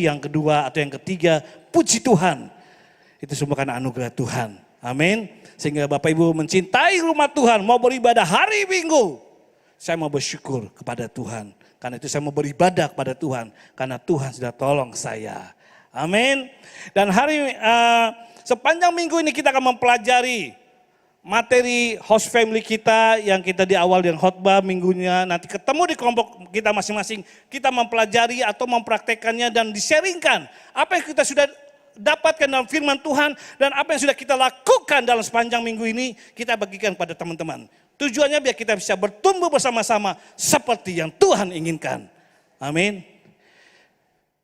yang kedua atau yang ketiga, puji Tuhan. Itu semua karena anugerah Tuhan. Amin. Sehingga Bapak Ibu mencintai rumah Tuhan, mau beribadah hari Minggu. Saya mau bersyukur kepada Tuhan. Karena itu saya mau beribadah kepada Tuhan. Karena Tuhan sudah tolong saya. Amin. Dan sepanjang minggu ini kita akan mempelajari materi host family kita yang kita di awal dengan khotbah minggunya. Nanti ketemu di kelompok kita masing-masing. Kita mempelajari atau mempraktekannya dan di-sharingkan. Apa yang kita sudah dapatkan dalam firman Tuhan. Dan apa yang sudah kita lakukan dalam sepanjang minggu ini. Kita bagikan pada teman-teman. Tujuannya biar kita bisa bertumbuh bersama-sama seperti yang Tuhan inginkan. Amin.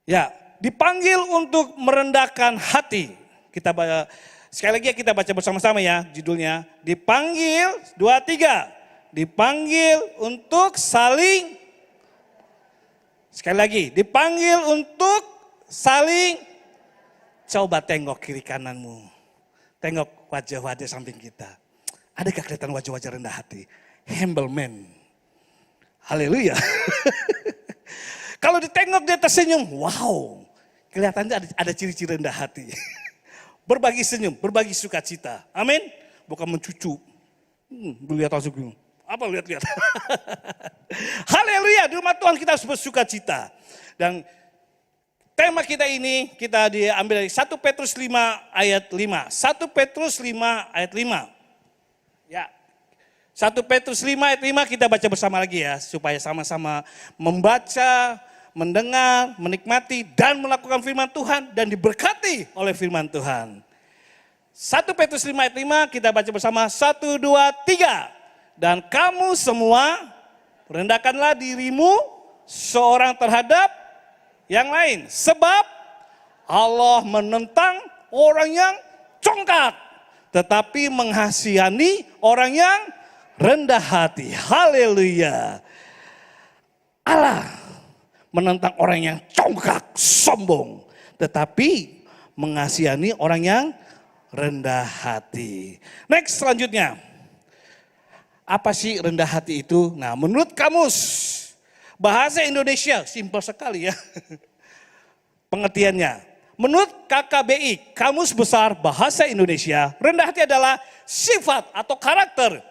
Ya, dipanggil untuk merendahkan hati. Sekali lagi kita baca bersama-sama ya judulnya. Dipanggil, 2, 3. Dipanggil untuk saling. Sekali lagi, dipanggil untuk saling. Coba tengok kiri kananmu. Tengok wajah-wajah samping kita. Adakah kelihatan wajah-wajah rendah hati? Humble man. Haleluya. Kalau ditengok dia tersenyum, wow. Kelihatannya ada ciri-ciri rendah hati. Berbagi senyum, berbagi sukacita. Amin. Bukan mencucu. Lihat langsung. Apa lihat-lihat. Haleluya. Di rumah Tuhan kita harus bersukacita. Dan tema kita ini kita diambil dari 1 Petrus 5 ayat 5. 1 Petrus 5 ayat 5. Ya, 1 Petrus 5 ayat 5 kita baca bersama lagi ya. Supaya sama-sama membaca, mendengar, menikmati dan melakukan firman Tuhan. Dan diberkati oleh firman Tuhan. 1 Petrus 5 ayat 5 kita baca bersama. 1, 2, 3. Dan kamu semua rendahkanlah dirimu seorang terhadap yang lain. Sebab Allah menentang orang yang congkak. Tetapi menghasihani orang yang rendah hati. Haleluya. Allah menentang orang yang congkak, sombong. Tetapi menghasihani orang yang rendah hati. Next selanjutnya. Apa sih rendah hati itu? Nah menurut kamus bahasa Indonesia, simpel sekali ya. Pengertiannya. Menurut KKBI, Kamus Besar Bahasa Indonesia, rendah hati adalah sifat atau karakter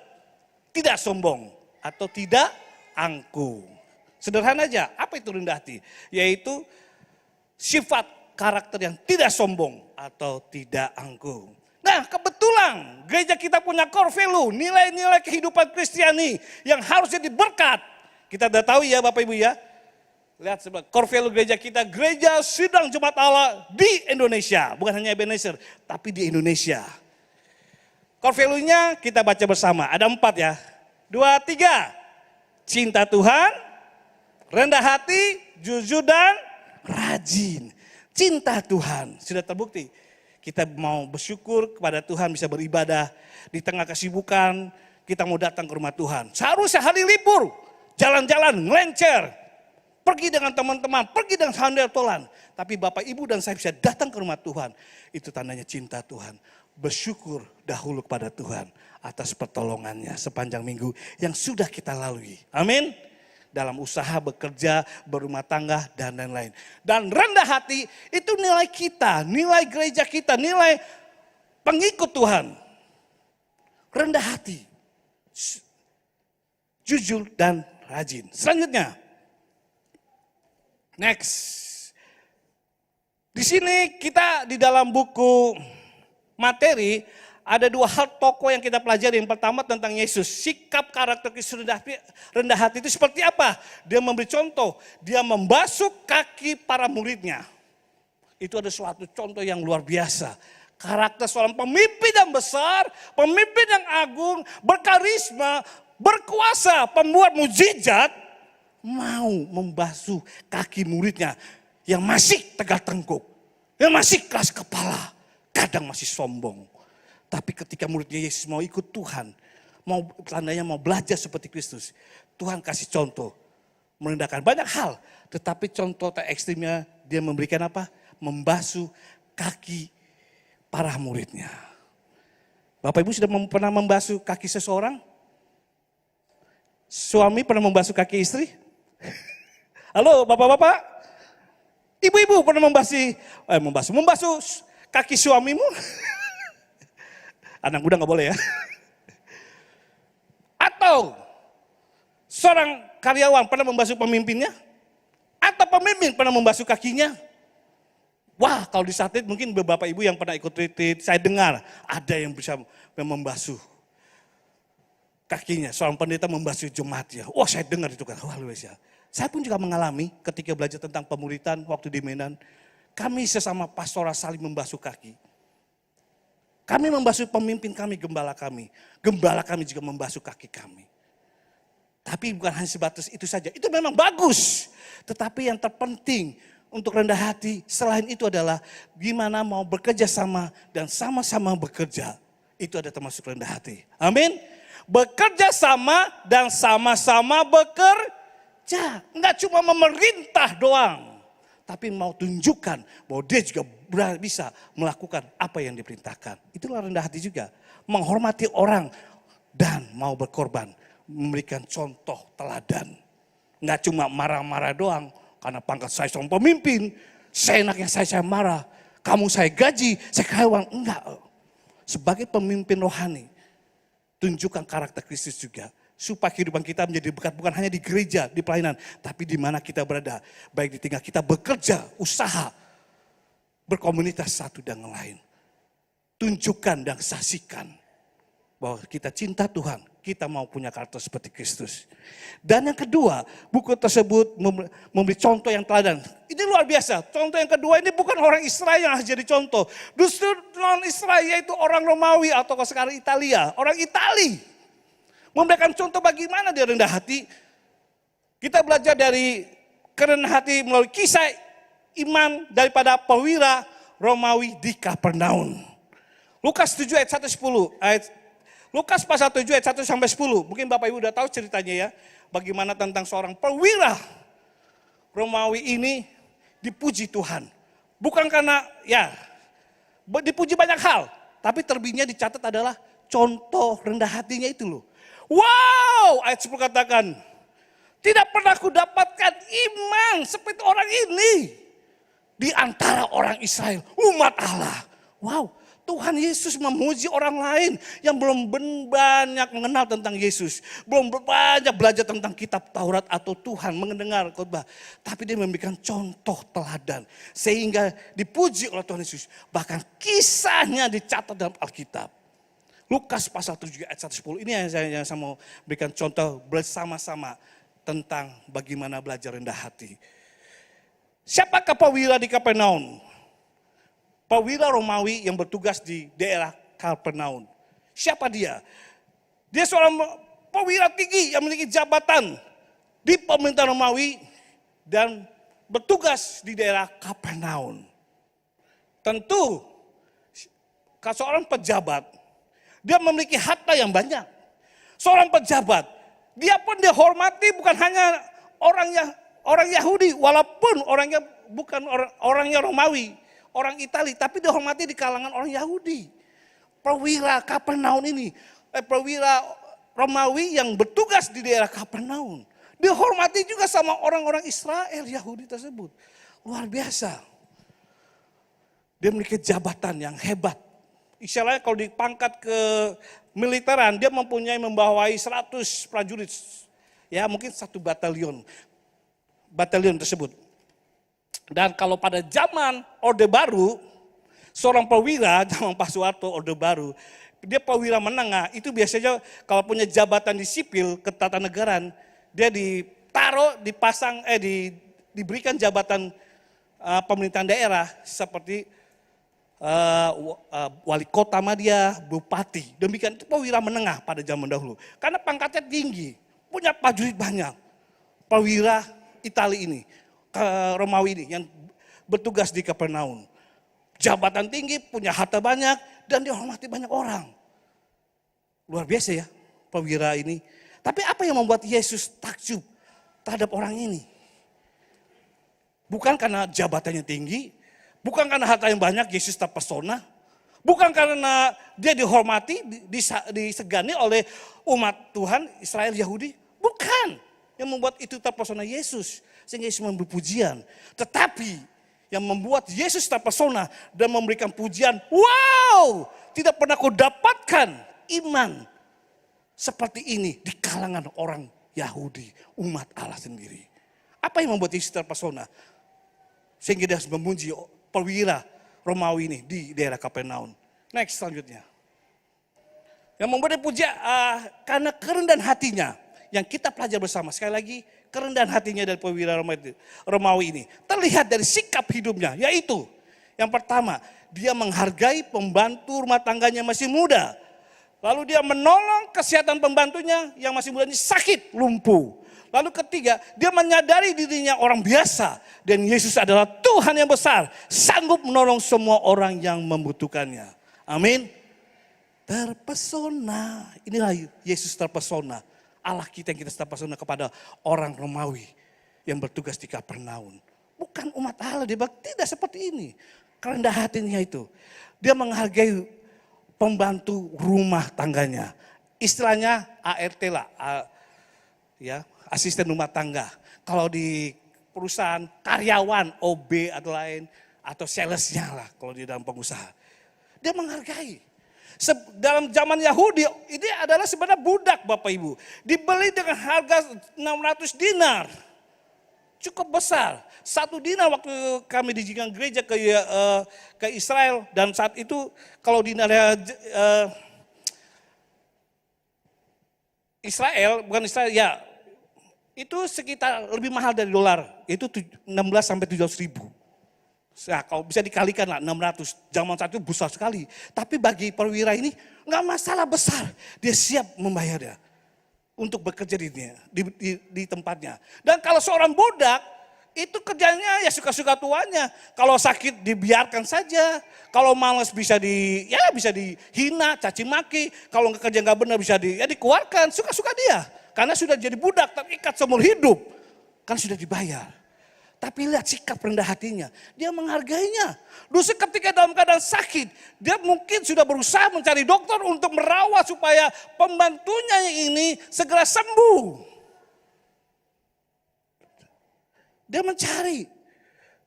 tidak sombong atau tidak angkuh. Sederhana aja, apa itu rendah hati? Yaitu sifat karakter yang tidak sombong atau tidak angkuh. Nah kebetulan gereja kita punya core value, nilai-nilai kehidupan Kristiani yang harusnya diberkat. Kita udah tahu ya Bapak Ibu ya. Lihat sebelah, core value gereja kita, gereja sidang Jemaat Allah di Indonesia. Bukan hanya Ebenezer, tapi di Indonesia. Core value-nya kita baca bersama, ada 4 ya. 2, 3, cinta Tuhan, rendah hati, jujur dan rajin. Cinta Tuhan, sudah terbukti. Kita mau bersyukur kepada Tuhan, bisa beribadah di tengah kesibukan, kita mau datang ke rumah Tuhan. Seharusnya hari libur, jalan-jalan, ngelencer. Pergi dengan teman-teman, pergi dengan handal tolan. Tapi Bapak Ibu dan saya bisa datang ke rumah Tuhan. Itu tandanya cinta Tuhan. Bersyukur dahulu kepada Tuhan atas pertolongannya sepanjang minggu yang sudah kita lalui. Amin. Dalam usaha, bekerja, berumah tangga dan lain-lain. Dan rendah hati itu nilai kita, nilai gereja kita, nilai pengikut Tuhan. Rendah hati. Jujur dan rajin. Selanjutnya. Next. Di sini kita di dalam buku materi ada 2 hal tokoh yang kita pelajari. Yang pertama tentang Yesus. Sikap karakter Kristus rendah hati itu seperti apa? Dia memberi contoh. Dia membasuh kaki para muridnya. Itu ada suatu contoh yang luar biasa. Karakter seorang pemimpin yang besar, pemimpin yang agung, berkarisma, berkuasa, pembuat mukjizat. Mau membasuh kaki muridnya yang masih tegak tengkuk, yang masih keras kepala, kadang masih sombong. Tapi ketika muridnya Yesus mau ikut Tuhan, tandanya mau belajar seperti Kristus, Tuhan kasih contoh, merendahkan banyak hal. Tetapi contoh terekstrimnya dia memberikan apa? Membasuh kaki para muridnya. Bapak Ibu sudah pernah membasuh kaki seseorang? Suami pernah membasuh kaki istri? Halo Bapak-Bapak? Ibu-ibu pernah membasuh kaki suamimu? Anak muda nggak boleh ya. Atau seorang karyawan pernah membasuh pemimpinnya? Atau pemimpin pernah membasuh kakinya? Wah, kalau di saat itu mungkin beberapa ibu yang pernah ikut retreat, saya dengar ada yang bisa membasuh kakinya. Seorang pendeta membasuh jemaatnya. Wah, saya dengar itu kan, wah luar biasa. Saya pun juga mengalami ketika belajar tentang pemuritan waktu di Medan. Kami sesama pastoral saling membasuh kaki. Kami membasuh pemimpin kami, gembala kami. Gembala kami juga membasuh kaki kami. Tapi bukan hanya sebatas itu saja. Itu memang bagus. Tetapi yang terpenting untuk rendah hati selain itu adalah gimana mau bekerja sama dan sama-sama bekerja. Itu ada termasuk rendah hati. Amin. Bekerja sama dan sama-sama bekerja. Enggak cuma memerintah doang. Tapi mau tunjukkan bahwa dia juga bisa melakukan apa yang diperintahkan. Itulah rendah hati juga. Menghormati orang dan mau berkorban. Memberikan contoh teladan. Enggak cuma marah-marah doang. Karena pangkat saya seorang pemimpin. Seenaknya saya marah. Kamu saya gaji, saya kasih uang. Enggak. Sebagai pemimpin rohani. Tunjukkan karakter Kristus juga. Supaya kehidupan kita menjadi berkat bukan hanya di gereja, di pelayanan. Tapi di mana kita berada. Baik di tingkat kita bekerja, usaha. Berkomunitas satu dengan lain. Tunjukkan dan saksikan. Bahwa kita cinta Tuhan. Kita mau punya karakter seperti Kristus. Dan yang kedua, buku tersebut memberi contoh yang teladan. Ini luar biasa. Contoh yang kedua ini bukan orang Israel yang harus jadi contoh. Justru non-Israel yaitu orang Romawi atau sekarang Italia. Orang Itali. Memberikan contoh bagaimana dia rendah hati. Kita belajar dari kerendahan hati melalui kisah iman daripada perwira Romawi di Kapernaum. Lukas 7 ayat 1-10. Lukas pasal 7 ayat 1-10. Mungkin Bapak Ibu udah tahu ceritanya ya. Bagaimana tentang seorang perwira Romawi ini dipuji Tuhan. Bukan karena ya dipuji banyak hal. Tapi terlebihnya dicatat adalah contoh rendah hatinya itu loh. Wow, ayat 10 katakan. Tidak pernah ku dapatkan iman seperti orang ini. Di antara orang Israel, umat Allah. Wow. Tuhan Yesus memuji orang lain yang belum banyak mengenal tentang Yesus. Belum banyak belajar tentang kitab Taurat atau Tuhan mendengar khotbah. Tapi dia memberikan contoh teladan. Sehingga dipuji oleh Tuhan Yesus. Bahkan kisahnya dicatat dalam Alkitab. Lukas pasal 7 ayat 1-10. Ini yang saya mau berikan contoh bersama-sama tentang bagaimana belajar rendah hati. Siapakah perwira di Kapernaum? Perwira Romawi yang bertugas di daerah Kapernaum. Siapa dia? Dia seorang perwira tinggi yang memiliki jabatan di pemerintahan Romawi dan bertugas di daerah Kapernaum. Tentu seorang pejabat, dia memiliki harta yang banyak. Seorang pejabat, dia pun dihormati bukan hanya orang Yahudi, walaupun orangnya bukan orangnya Romawi. Orang Itali, tapi dihormati di kalangan orang Yahudi. Perwira Kapernaum ini, perwira Romawi yang bertugas di daerah Kapernaum. Dihormati juga sama orang-orang Israel Yahudi tersebut. Luar biasa. Dia memiliki jabatan yang hebat. Istilahnya kalau dipangkat ke militeran, dia membawai 100 prajurit. Ya mungkin satu batalion tersebut. Dan kalau pada zaman Orde Baru, seorang perwira, zaman Pak Soeharto, Orde Baru, dia perwira menengah, itu biasanya kalau punya jabatan di sipil, ketatanegaraan, dia diberikan jabatan pemerintahan daerah seperti wali kota dia, bupati. Demikian itu perwira menengah pada zaman dahulu. Karena pangkatnya tinggi, punya prajurit banyak. Perwira Itali ini. Romawi ini yang bertugas di Kapernaum. Jabatan tinggi, punya harta banyak, dan dihormati banyak orang. Luar biasa ya, perwira ini. Tapi apa yang membuat Yesus takjub terhadap orang ini? Bukan karena jabatannya tinggi, bukan karena harta yang banyak Yesus terpesona, bukan karena dia dihormati, disegani oleh umat Tuhan Israel Yahudi. Bukan yang membuat itu terpesona Yesus. Sehingga Yesus memberi pujian. Tetapi yang membuat Yesus terpesona dan memberikan pujian. Wow, tidak pernah aku dapatkan iman seperti ini di kalangan orang Yahudi, umat Allah sendiri. Apa yang membuat Yesus terpesona? Sehingga dia harus memuji perwira Romawi ini di daerah Kapernaum. Next selanjutnya. Yang membuat dia puja karena kerendahan hatinya. Yang kita pelajari bersama. Sekali lagi, kerendahan hatinya dari perwira Romawi ini. Terlihat dari sikap hidupnya. Yaitu, yang pertama, dia menghargai pembantu rumah tangganya masih muda. Lalu dia menolong kesehatan pembantunya yang masih muda ini sakit, lumpuh. Lalu ketiga, dia menyadari dirinya orang biasa. Dan Yesus adalah Tuhan yang besar. Sanggup menolong semua orang yang membutuhkannya. Amin. Terpesona. Inilah Yesus terpesona. Allah kita yang kita terpesona kepada orang Romawi yang bertugas di Kapernaum. Bukan umat Allah, dia tidak seperti ini. Kerendah hatinya itu. Dia menghargai pembantu rumah tangganya. Istilahnya ART lah. Ya, asisten rumah tangga. Kalau di perusahaan karyawan, OB atau lain, atau salesnya lah kalau di dalam pengusaha. Dia menghargai. Dalam zaman Yahudi ini adalah sebenarnya budak Bapak Ibu. Dibeli dengan harga 600 dinar. Cukup besar. 1 dinar waktu kami diizinkan gereja ke Israel. Dan saat itu kalau dinarnya Israel, bukan Israel ya. Itu sekitar lebih mahal dari dolar. Itu 16 sampai 700 ribu. Nah, kalau bisa dikalikan lah 600. Zaman saat itu besar sekali. Tapi bagi perwira ini nggak masalah besar. Dia siap membayarnya. Untuk bekerja di tempatnya. Dan kalau seorang budak, itu kerjanya ya suka-suka tuannya. Kalau sakit dibiarkan saja. Kalau malas bisa dihina, caci maki. Kalau kerja nggak benar bisa dikeluarkan. Suka-suka dia. Karena sudah jadi budak terikat seumur hidup. Kan sudah dibayar. Tapi lihat sikap rendah hatinya. Dia menghargainya. Dulu ketika dalam keadaan sakit. Dia mungkin sudah berusaha mencari dokter untuk merawat supaya pembantunya ini segera sembuh. Dia mencari.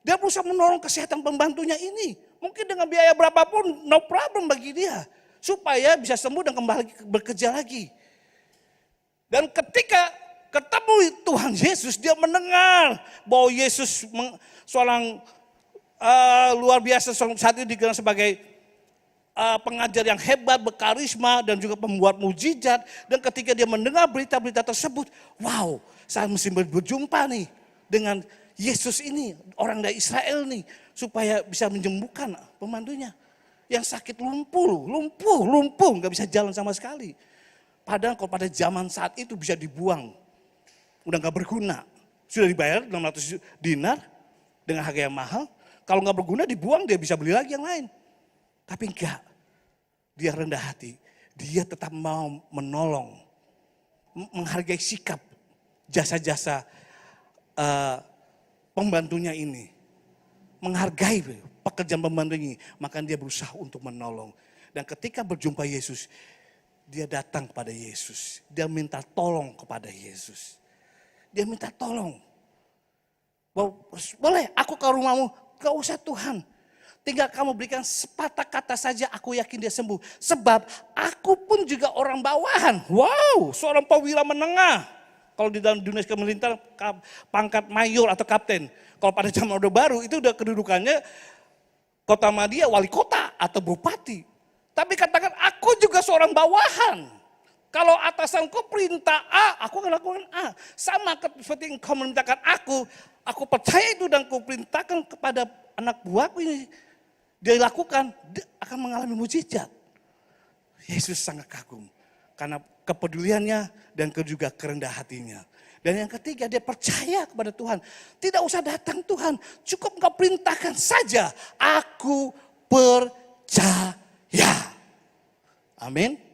Dia berusaha menolong kesehatan pembantunya ini. Mungkin dengan biaya berapapun no problem bagi dia. Supaya bisa sembuh dan kembali bekerja lagi. Dan ketika ketemu Tuhan Yesus, dia mendengar bahwa Yesus seorang luar biasa saat itu dikenal sebagai pengajar yang hebat, berkarisma dan juga pembuat mujizat. Dan ketika dia mendengar berita-berita tersebut, wow, saya mesti berjumpa nih dengan Yesus ini, orang dari Israel nih, supaya bisa menyembuhkan pembantunya yang sakit lumpuh, nggak bisa jalan sama sekali. Padahal kalau pada zaman saat itu bisa dibuang. Udah gak berguna. Sudah dibayar 600 dinar dengan harga yang mahal. Kalau gak berguna dibuang, dia bisa beli lagi yang lain. Tapi enggak. Dia rendah hati. Dia tetap mau menolong. Menghargai sikap jasa-jasa pembantunya ini. Menghargai pekerjaan pembantu ini. Maka dia berusaha untuk menolong. Dan ketika berjumpa Yesus, dia datang kepada Yesus. Dia minta tolong kepada Yesus. Dia minta tolong. Boleh aku ke rumahmu? Gak usah Tuhan. Tinggal kamu berikan sepatah kata saja, aku yakin dia sembuh. Sebab aku pun juga orang bawahan. Wow, seorang perwira menengah. Kalau di dalam dunia militer pangkat mayor atau kapten. Kalau pada zaman Orde Baru itu udah kedudukannya kota Madia, wali kota atau bupati. Tapi katakan aku juga seorang bawahan. Kalau atasanku perintah A, aku akan lakukan A. Sama seperti engkau memerintahkan aku percaya itu dan aku perintahkan kepada anak buahku ini. Dia lakukan, dia akan mengalami mujizat. Yesus sangat kagum. Karena kepeduliannya dan juga kerendah hatinya. Dan yang ketiga, dia percaya kepada Tuhan. Tidak usah datang Tuhan, cukup engkau perintahkan saja. Aku percaya. Amin.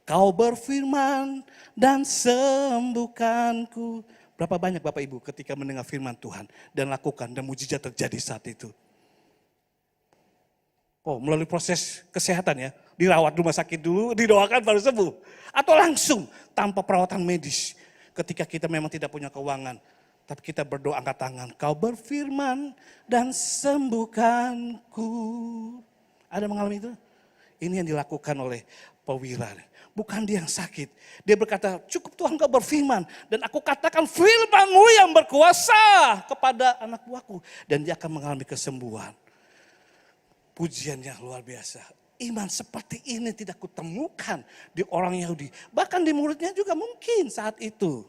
Kau berfirman dan sembuhkanku. Berapa banyak Bapak Ibu ketika mendengar firman Tuhan dan lakukan dan mujizat terjadi saat itu. Oh, melalui proses kesehatan ya. Dirawat rumah sakit dulu, didoakan baru sembuh. Atau langsung tanpa perawatan medis. Ketika kita memang tidak punya keuangan. Tapi kita berdoa angkat tangan. Kau berfirman dan sembuhkanku. Ada mengalami itu? Ini yang dilakukan oleh perwira. Bukan dia yang sakit. Dia berkata, cukup Tuhan kau berfirman. Dan aku katakan firman-Mu yang berkuasa kepada anak buahku. Dan dia akan mengalami kesembuhan. Pujiannya luar biasa. Iman seperti ini tidak kutemukan di orang Yahudi. Bahkan di muridnya juga mungkin saat itu.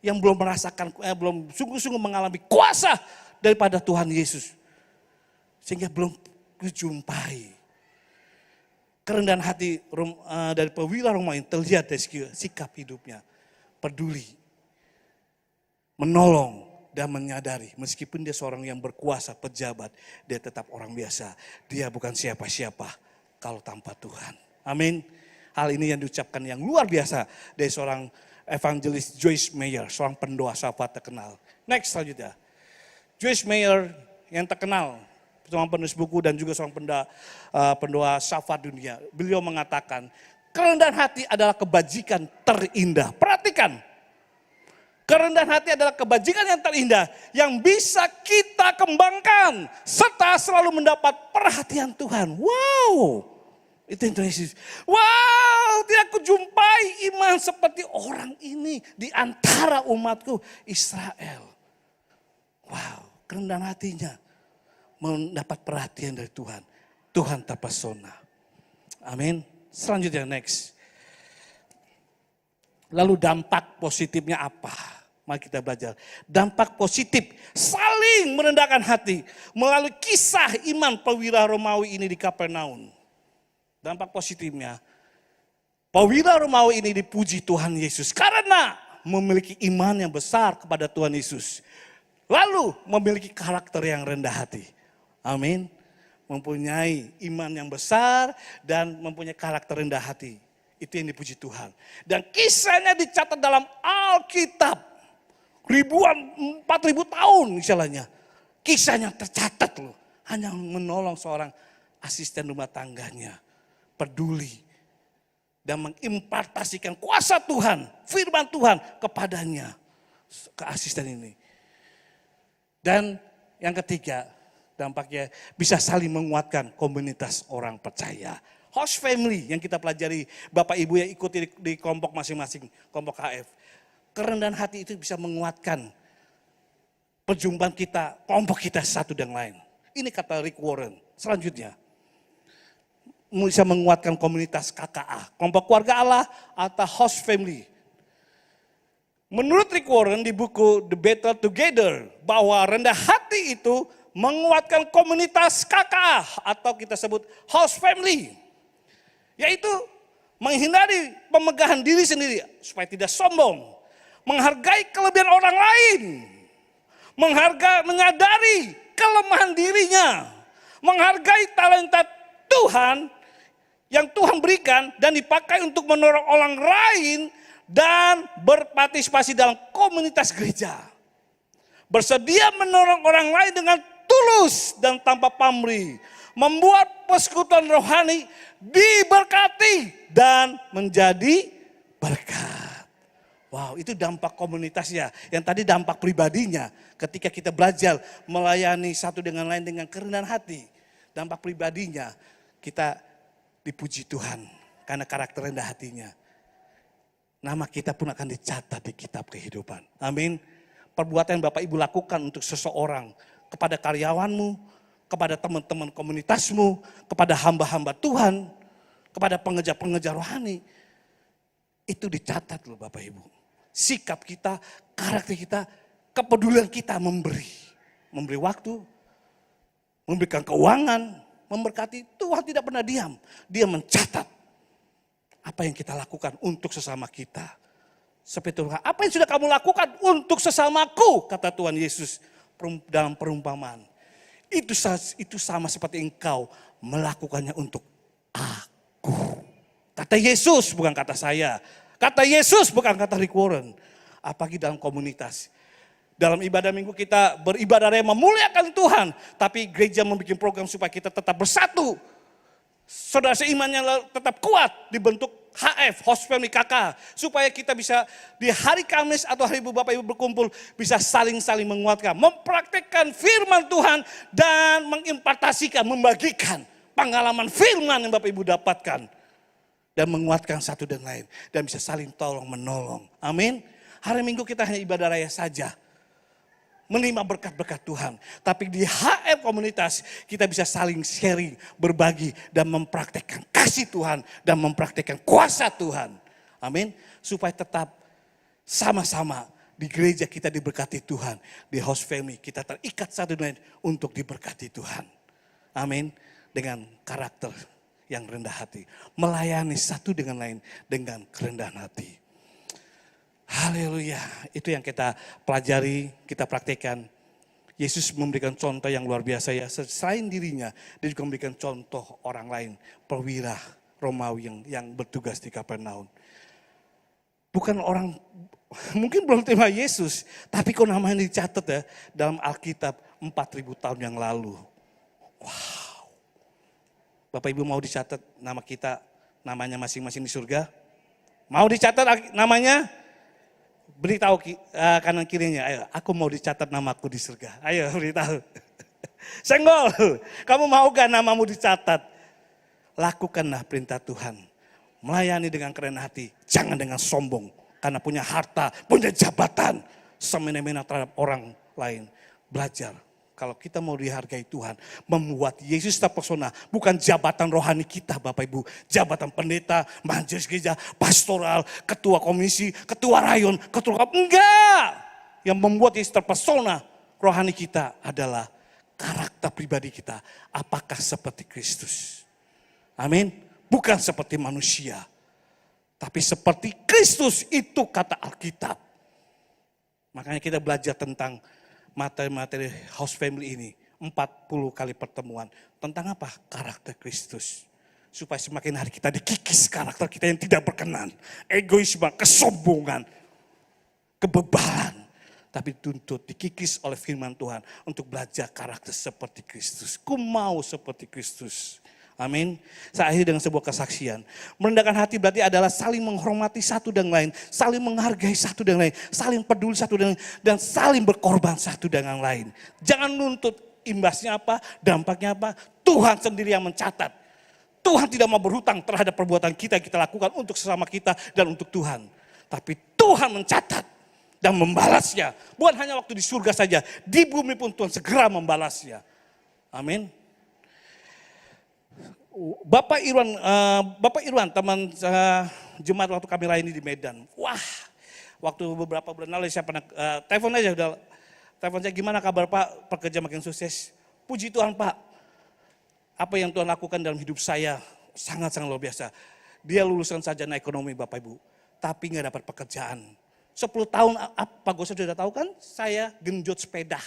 Yang belum merasakan, belum sungguh-sungguh mengalami kuasa daripada Tuhan Yesus. Sehingga belum dijumpai. Kerendahan hati dari perwira Romawi terlihat dari sikap hidupnya. Peduli, menolong dan menyadari. Meskipun dia seorang yang berkuasa, pejabat, dia tetap orang biasa. Dia bukan siapa-siapa kalau tanpa Tuhan. Amin. Hal ini yang diucapkan yang luar biasa dari seorang evangelis Joyce Meyer, seorang pendoa sahabat terkenal. Next selanjutnya. Joyce Meyer yang terkenal, seorang penulis buku dan juga seorang pendoa syafaat dunia. Beliau mengatakan, kerendahan hati adalah kebajikan terindah. Perhatikan, kerendahan hati adalah kebajikan yang terindah yang bisa kita kembangkan serta selalu mendapat perhatian Tuhan. Wow! Itu yang Tuhan Yesus. Wow, tidak kujumpai iman seperti orang ini di antara umatku Israel. Wow, kerendahan hatinya mendapat perhatian dari Tuhan. Tuhan terpesona. Amin. Selanjutnya next. Lalu dampak positifnya apa? Mari kita belajar. Dampak positif saling merendahkan hati melalui kisah iman perwira Romawi ini di Kapernaum. Dampak positifnya, perwira Romawi ini dipuji Tuhan Yesus karena memiliki iman yang besar kepada Tuhan Yesus. Lalu memiliki karakter yang rendah hati. Amin. Mempunyai iman yang besar dan mempunyai karakter rendah hati. Itu yang dipuji Tuhan. Dan kisahnya dicatat dalam Alkitab. 4.000 tahun misalnya. Kisahnya tercatat loh. Hanya menolong seorang asisten rumah tangganya. Peduli dan mengimpartasikan kuasa Tuhan, firman Tuhan kepadanya, ke asisten ini. Dan yang ketiga, dampaknya bisa saling menguatkan komunitas orang percaya. Host family yang kita pelajari, Bapak Ibu yang ikuti di kelompok masing-masing, kelompok HF. Kerendahan hati itu bisa menguatkan perjumpaan kita, kelompok kita satu dan lain. Ini kata Rick Warren. Selanjutnya, bisa menguatkan komunitas KKA, kelompok keluarga Allah atau host family. Menurut Rick Warren di buku The Battle Together, bahwa rendah hati itu menguatkan komunitas KKA atau kita sebut host family. Yaitu menghindari pemegahan diri sendiri supaya tidak sombong, menghargai kelebihan orang lain, menyadari kelemahan dirinya, menghargai talenta Tuhan yang Tuhan berikan dan dipakai untuk menolong orang lain dan berpartisipasi dalam komunitas gereja. Bersedia menolong orang lain dengan tulus dan tanpa pamrih. Membuat persekutuan rohani diberkati dan menjadi berkat. Wow, itu dampak komunitasnya. Yang tadi dampak pribadinya ketika kita belajar melayani satu dengan lain dengan kerendahan hati. Dampak pribadinya kita dipuji Tuhan karena karakter rendah hatinya. Nama kita pun akan dicatat di kitab kehidupan. Amin. Perbuatan yang Bapak Ibu lakukan untuk seseorang, kepada karyawanmu, kepada teman-teman komunitasmu, kepada hamba-hamba Tuhan, kepada pengejar-pengejar rohani. Itu dicatat loh Bapak Ibu. Sikap kita, karakter kita, kepedulian kita memberi. Memberi waktu, memberikan keuangan, memberkati. Tuhan tidak pernah diam. Dia mencatat apa yang kita lakukan untuk sesama kita. Seperti Tuhan, apa yang sudah kamu lakukan untuk sesamaku, kata Tuhan Yesus dalam perumpamaan. Itu sama seperti engkau melakukannya untuk aku. Kata Yesus, bukan kata saya. Kata Yesus, bukan kata Rick Warren. Apalagi dalam komunitas. Dalam ibadah minggu kita beribadah rema memuliakan Tuhan. Tapi gereja membuat program supaya kita tetap bersatu. Saudara seimannya tetap kuat dibentuk HF, Host Family KK, supaya kita bisa di hari Kamis atau hari Ibu Bapak Ibu berkumpul bisa saling-saling menguatkan, mempraktekkan firman Tuhan dan mengimpartasikan, membagikan pengalaman firman yang Bapak Ibu dapatkan dan menguatkan satu dan lain dan bisa saling tolong menolong. Amin. Hari Minggu kita hanya ibadah raya saja, menerima berkat-berkat Tuhan. Tapi di HF komunitas kita bisa saling sharing, berbagi dan mempraktekkan kasih Tuhan dan mempraktekkan kuasa Tuhan. Amin. Supaya tetap sama-sama di gereja kita diberkati Tuhan. Di Host Family kita terikat satu dan lain untuk diberkati Tuhan. Amin. Dengan karakter yang rendah hati. Melayani satu dengan lain dengan kerendahan hati. Haleluya, itu yang kita pelajari, kita praktekkan. Yesus memberikan contoh yang luar biasa ya. Selain dirinya, dia juga memberikan contoh orang lain. Perwira Romawi yang bertugas di Kapernaum. Bukan orang, mungkin belum terima Yesus. Tapi kok namanya dicatat ya dalam Alkitab 4.000 tahun yang lalu. Wow. Bapak Ibu mau dicatat nama kita, namanya masing-masing di surga? Mau dicatat namanya? Beritahu kanan kirinya, ayo aku mau dicatat namaku di surga. Ayo beritahu. Senggol, kamu mau gak namamu dicatat? Lakukanlah perintah Tuhan. Melayani dengan keren hati, jangan dengan sombong. Karena punya harta, punya jabatan. Semena-mena terhadap orang lain. Belajar. Kalau kita mau dihargai Tuhan, membuat Yesus terpesona, bukan jabatan rohani kita Bapak Ibu. Jabatan pendeta, majelis gereja, pastoral, ketua komisi, ketua rayon, ketua enggak. Yang membuat Yesus terpesona rohani kita adalah karakter pribadi kita. Apakah seperti Kristus? Amin. Bukan seperti manusia. Tapi seperti Kristus, itu kata Alkitab. Makanya kita belajar tentang materi-materi House Family ini. 40 kali pertemuan. Tentang apa? Karakter Kristus. Supaya semakin hari kita dikikis karakter kita yang tidak berkenan. Egoisme, kesombongan, kebebalan. Tapi dituntut, dikikis oleh firman Tuhan. Untuk belajar karakter seperti Kristus. Ku mau seperti Kristus. Amin. Saya akhiri dengan sebuah kesaksian. Merendahkan hati berarti adalah saling menghormati satu dan lain. Saling menghargai satu dan lain. Saling peduli satu dan lain. Dan saling berkorban satu dengan lain. Jangan nuntut imbasnya apa, dampaknya apa. Tuhan sendiri yang mencatat. Tuhan tidak mau berhutang terhadap perbuatan kita yang kita lakukan untuk sesama kita dan untuk Tuhan. Tapi Tuhan mencatat dan membalasnya. Bukan hanya waktu di surga saja. Di bumi pun Tuhan segera membalasnya. Amin. Bapak Irwan teman jemaat waktu kami layani di Medan. Wah, waktu beberapa bulan lalu saya pernah telepon aja udah. Telepon saya, gimana kabar Pak? Pekerja makin sukses. Puji Tuhan Pak. Apa yang Tuhan lakukan dalam hidup saya sangat-sangat luar biasa. Dia lulusan sarjana ekonomi Bapak Ibu, tapi nggak dapat pekerjaan. 10 tahun Pak Gosok sudah tahu kan? Saya genjot sepeda.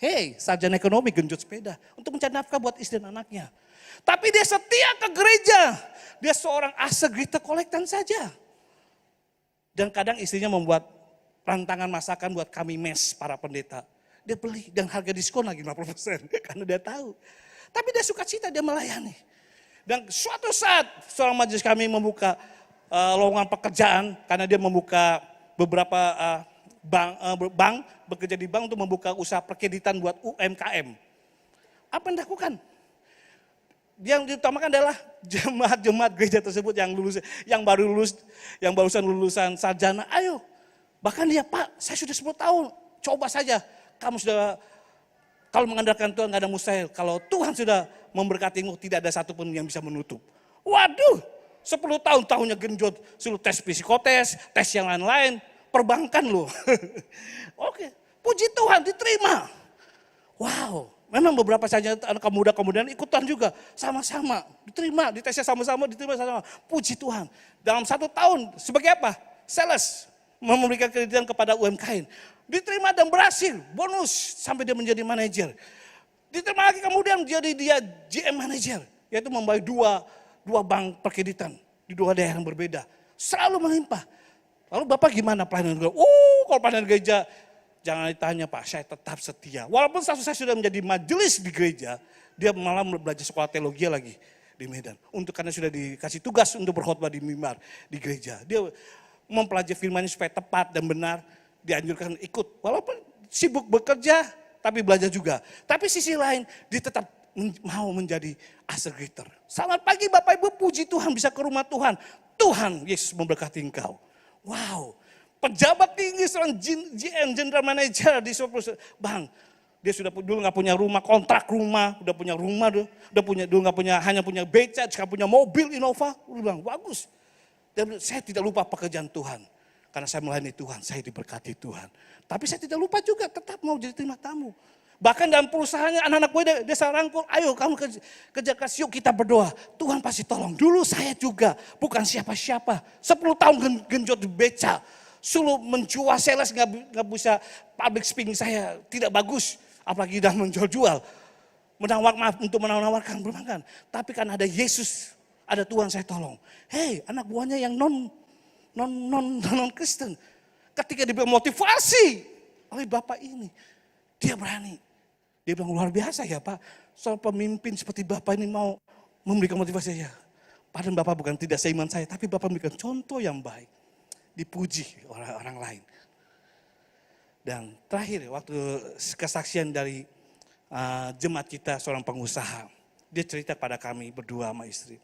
Hei, sarjana ekonomi genjot sepeda untuk mencari nafkah buat istri dan anaknya. Tapi dia setia ke gereja. Dia seorang asegita kolektan saja. Dan kadang istrinya membuat rantangan masakan buat kami mes para pendeta. Dia beli dan harga diskon lagi 50% karena dia tahu. Tapi dia suka cita, dia melayani. Dan suatu saat seorang majelis kami membuka lowongan pekerjaan karena dia membuka beberapa bank, bekerja di bank untuk membuka usaha perkreditan buat UMKM. Apa yang dilakukan? Yang diutamakan adalah jemaat-jemaat gereja tersebut yang lulus, yang baru lulus, yang barusan lulusan sarjana. Ayo, bahkan dia, Pak, saya sudah 10 tahun, coba saja. Kamu sudah, kalau mengandalkan Tuhan nggak ada mustahil. Kalau Tuhan sudah memberkatimu, tidak ada satupun yang bisa menutup. Waduh, 10 tahun tahunnya genjot, suruh tes psikotes, tes yang lain-lain, perbankan loh. Oke, puji Tuhan diterima. Wow. Memang beberapa saja anak muda kemudian ikutan juga. Sama-sama, diterima, ditesnya sama-sama, diterima sama-sama. Puji Tuhan. Dalam 1 tahun, sebagai apa? Sales, memberikan kreditan kepada UMKM. Diterima dan berhasil, bonus sampai dia menjadi manajer. Diterima lagi kemudian jadi dia GM manager. Yaitu membawa dua bank perkreditan di 2 daerah yang berbeda. Selalu melimpah. Lalu Bapak gimana pelayanan gereja? Kalau pelayanan gereja, jangan ditanya Pak, saya tetap setia. Walaupun status saya sudah menjadi majelis di gereja, dia malah belajar sekolah teologi lagi. di Medan. Karena sudah dikasih tugas untuk berkhotbah di mimbar, di gereja. Dia mempelajari firman-Nya supaya tepat dan benar, dianjurkan ikut. Walaupun sibuk bekerja, tapi belajar juga. Tapi sisi lain, dia tetap mau menjadi asegreter. Selamat pagi Bapak Ibu, puji Tuhan bisa ke rumah Tuhan. Tuhan Yesus memberkati engkau. Wow, pejabat tinggi seorang GM, General Manager di sebuah perusahaan. Bang, dia sudah dulu nggak punya rumah, kontrak rumah, udah punya rumah, dulu nggak punya, hanya punya beca, sekarang punya mobil Innova. Udah bilang bagus. Dan saya tidak lupa pekerjaan Tuhan. Karena saya melayani Tuhan, saya diberkati Tuhan. Tapi saya tidak lupa juga tetap mau jadi terima tamu. Bahkan dalam perusahaannya anak-anak gue dia rangkul, ayo kamu kerja keras, yuk kita berdoa. Tuhan pasti tolong. Dulu saya juga bukan siapa-siapa. 10 tahun genjot di beca. Suruh menjual sales nggak bisa, public speaking saya tidak bagus. Apalagi dah menjual-jual. Untuk menawarkan bermakan. Tapi kan ada Yesus, ada Tuhan saya tolong. Hei, anak buahnya yang non Kristen, ketika diberi motivasi oleh Bapak ini, dia berani. Dia bilang luar biasa ya Pak, soal pemimpin seperti Bapak ini mau memberikan motivasi saya. Padahal Bapak bukan tidak seiman saya, tapi Bapak memberikan contoh yang baik. Dipuji orang lain. Dan terakhir waktu kesaksian dari jemaat kita seorang pengusaha, dia cerita pada kami berdua sama istri.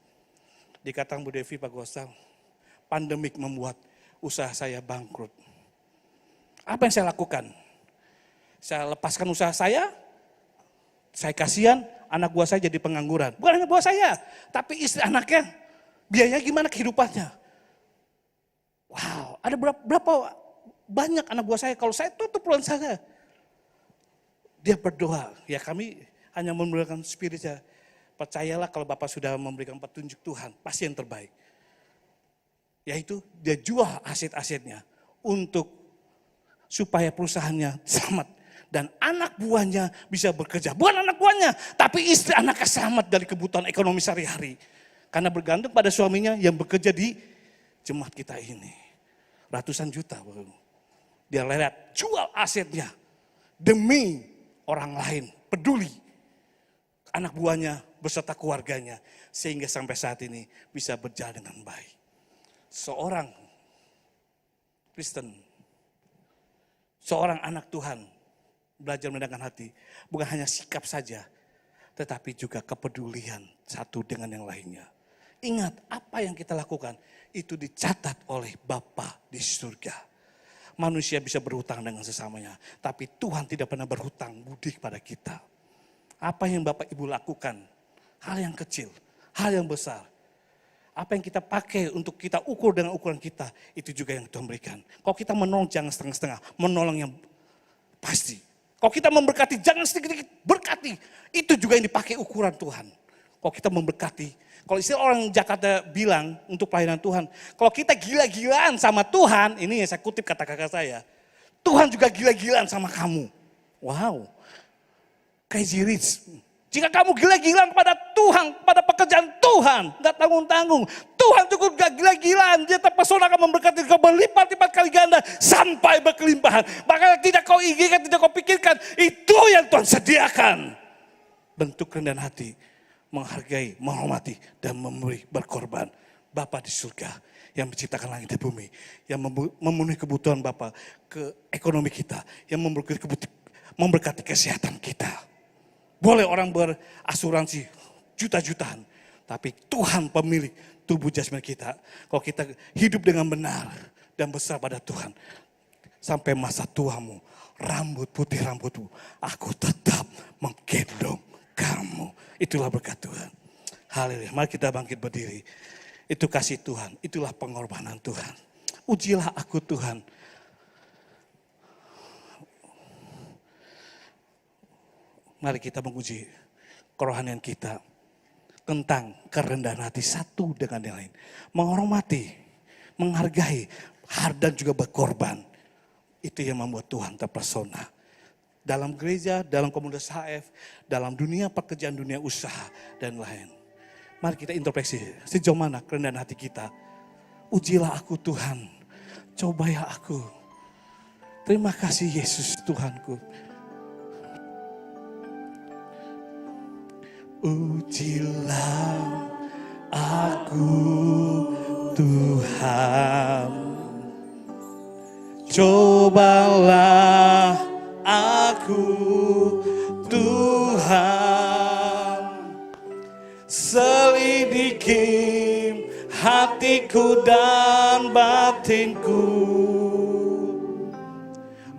Dia katakan Bu Devi, Pak Gosal, pandemik membuat usaha saya bangkrut. Apa yang saya lakukan? Saya lepaskan usaha saya kasihan, anak buah saya jadi pengangguran. Bukan hanya buah saya, tapi istri anaknya, biayanya gimana kehidupannya. Wow, ada berapa banyak anak buah saya, kalau saya tutup peluang saya. Dia berdoa, ya kami hanya memberikan spirit ya. Percayalah kalau Bapak sudah memberikan petunjuk Tuhan, pasti yang terbaik. Yaitu dia jual aset-asetnya untuk supaya perusahaannya selamat. Dan anak buahnya bisa bekerja. Bukan anak buahnya, tapi istri anaknya selamat dari kebutuhan ekonomi sehari-hari. Karena bergantung pada suaminya yang bekerja di jemaat kita ini. Ratusan juta. Dia lewat jual asetnya demi orang lain. Peduli. Anak buahnya beserta keluarganya. Sehingga sampai saat ini bisa berjalan dengan baik. Seorang Kristen, seorang anak Tuhan, belajar mendengarkan hati, bukan hanya sikap saja, tetapi juga kepedulian satu dengan yang lainnya. Ingat, apa yang kita lakukan, itu dicatat oleh Bapa di surga. Manusia bisa berhutang dengan sesamanya, tapi Tuhan tidak pernah berhutang budi kepada kita. Apa yang Bapak Ibu lakukan, hal yang kecil, hal yang besar, apa yang kita pakai untuk kita ukur dengan ukuran kita, itu juga yang Tuhan berikan. Kalau kita menolong jangan setengah-setengah, menolong yang pasti. Kalau kita memberkati jangan sedikit-sedikit, berkati. Itu juga yang dipakai ukuran Tuhan. Kalau kita memberkati, kalau istilah orang Jakarta bilang untuk pelayanan Tuhan, kalau kita gila-gilaan sama Tuhan, ini yang saya kutip kata kakak saya, Tuhan juga gila-gilaan sama kamu. Wow, crazy rich. Jika kamu gila-gilaan kepada Tuhan, pada pekerjaan Tuhan, gak tanggung-tanggung. Tuhan cukup gak gila-gilaan, dia terpesona akan memberkati kau berlipat-lipat kali ganda sampai berkelimpahan. Bahkan tidak kau inginkan, tidak kau pikirkan, itu yang Tuhan sediakan. Bentuk kerendahan hati, menghargai, menghormati, dan memberi berkorban. Bapa di surga yang menciptakan langit dan bumi, yang memenuhi kebutuhan Bapa ke ekonomi kita, yang memberkati kesehatan kita. Boleh orang berasuransi juta-jutaan, tapi Tuhan pemilik tubuh jasmani kita. Kalau kita hidup dengan benar dan besar pada Tuhan, sampai masa tuamu, rambut putih rambutmu, aku tetap menggendong kamu. Itulah berkat Tuhan. Haleluya. Mari kita bangkit berdiri. Itu kasih Tuhan, itulah pengorbanan Tuhan. Ujilah aku Tuhan. Mari kita menguji kerohanian kita tentang kerendahan hati satu dengan yang lain. Menghormati, menghargai, dan juga berkorban. Itu yang membuat Tuhan terpesona. Dalam gereja, dalam komunitas HF, dalam dunia pekerjaan, dunia usaha, dan lain. Mari kita introspeksi, sejauh mana kerendahan hati kita. Ujilah aku Tuhan, cobai aku. Terima kasih Yesus Tuhanku. Ujilah aku Tuhan. Cobalah aku Tuhan, selidiki hatiku dan batinku,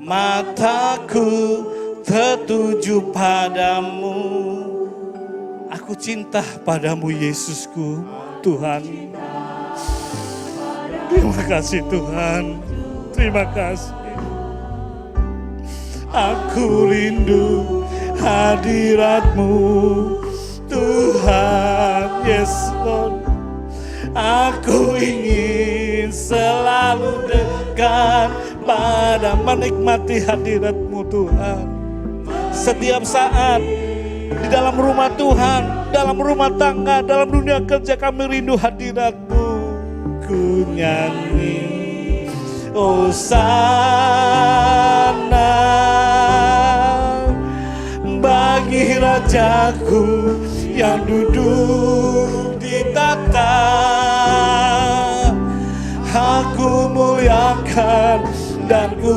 mataku tertuju padamu. Aku cinta padamu Yesusku Tuhan. Terima kasih Tuhan, terima kasih. Aku rindu hadirat-Mu Tuhan, yes Lord. Aku ingin selalu dekat pada menikmati hadirat-Mu Tuhan. Setiap saat di dalam rumah Tuhan, dalam rumah tangga, dalam dunia kerja kami rindu hadirat-Mu. Ku nyanyi Hosana bagi Rajaku yang duduk di tahta. Aku muliakan dan ku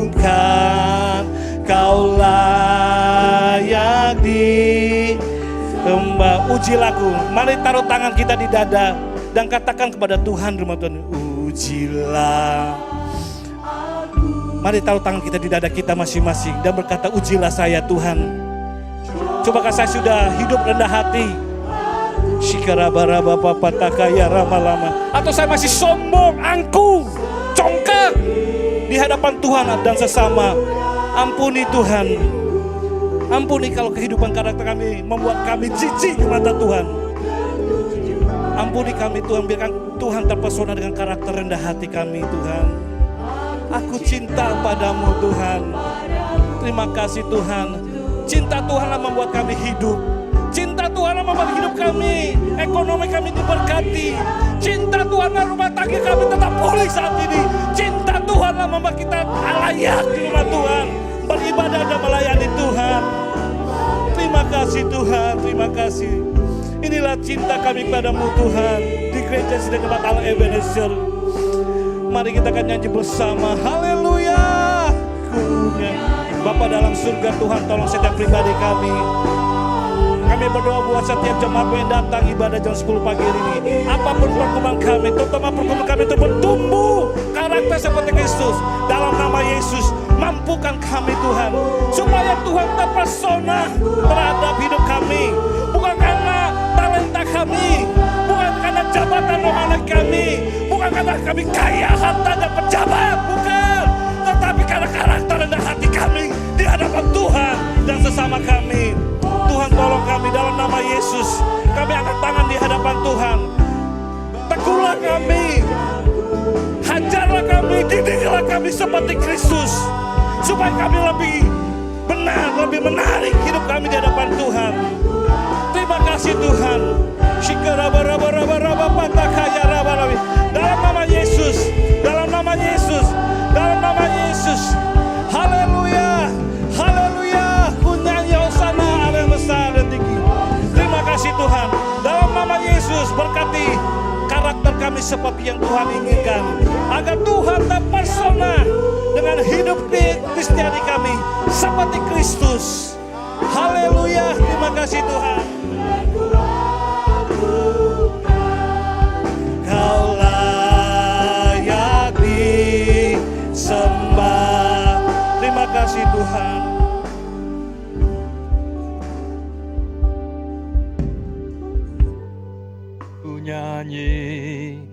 agungkan, Kau layak disembah. Ujilah aku. Mari taruh tangan kita di dada dan katakan kepada Tuhan, rumah Tuhan, ujilah. Mari taruh tangan kita di dada kita masing-masing dan berkata, ujilah saya Tuhan. Cobakah saya sudah hidup rendah hati? Shikarabaraba papatakaya rama-lama. Atau saya masih sombong, angkuh, congkak di hadapan Tuhan dan sesama. Ampuni Tuhan. Ampuni kalau kehidupan karakter kami membuat kami jijik di mata Tuhan. Ampuni kami Tuhan, biarkan Tuhan terpesona dengan karakter rendah hati kami Tuhan. Aku cinta padamu Tuhan. Terima kasih Tuhan. Cinta Tuhanlah membuat kami hidup. Cinta Tuhanlah membuat hidup kami, ekonomi kami diberkati. Cinta Tuhanlah rumah tangga kami tetap pulih saat ini. Cinta Tuhanlah membuat kita layak di rumah Tuhan, beribadah dan melayani Tuhan. Terima kasih Tuhan, terima kasih. Inilah cinta kami padamu Tuhan di gereja Sedang Tempat Allah Ebenezer. Mari kita akan nyanyi bersama. Haleluya. Bapa dalam surga, Tuhan tolong setiap pribadi kami. Kami berdoa buat setiap jemaat yang datang ibadah jam 10 pagi ini. Apapun perkembangan kami, terutama perkembangan kami itu bertumbuh karakter seperti Kristus. Dalam nama Yesus, mampukan kami Tuhan, supaya Tuhan terpesona terhadap hidup kami. Bukan karena talenta kami, bukan karena jabatan rohani kami, bukan karena kami kaya harta dan pejabat, bukan. Tetapi karena karakter rendah hati kami di hadapan Tuhan dan sesama kami. Tuhan tolong kami dalam nama Yesus. Kami angkat tangan di hadapan Tuhan. Tegurlah kami, hajarlah kami, didiklah kami seperti Kristus, supaya kami lebih benar, lebih menarik hidup kami di hadapan Tuhan. Terima kasih Tuhan. Dalam nama Yesus, dalam nama Yesus, dalam nama Yesus. Haleluya, haleluya. Kunyanyi Hosana Allah yang besar dan tinggi. Terima kasih Tuhan. Dalam nama Yesus, berkati karakter kami seperti yang Tuhan inginkan, agar Tuhan terpesona dengan hidup Kristiani kami seperti Kristus. Haleluya, terima kasih Tuhan. Kau layak disembah. Terima kasih Tuhan. Ku nyanyi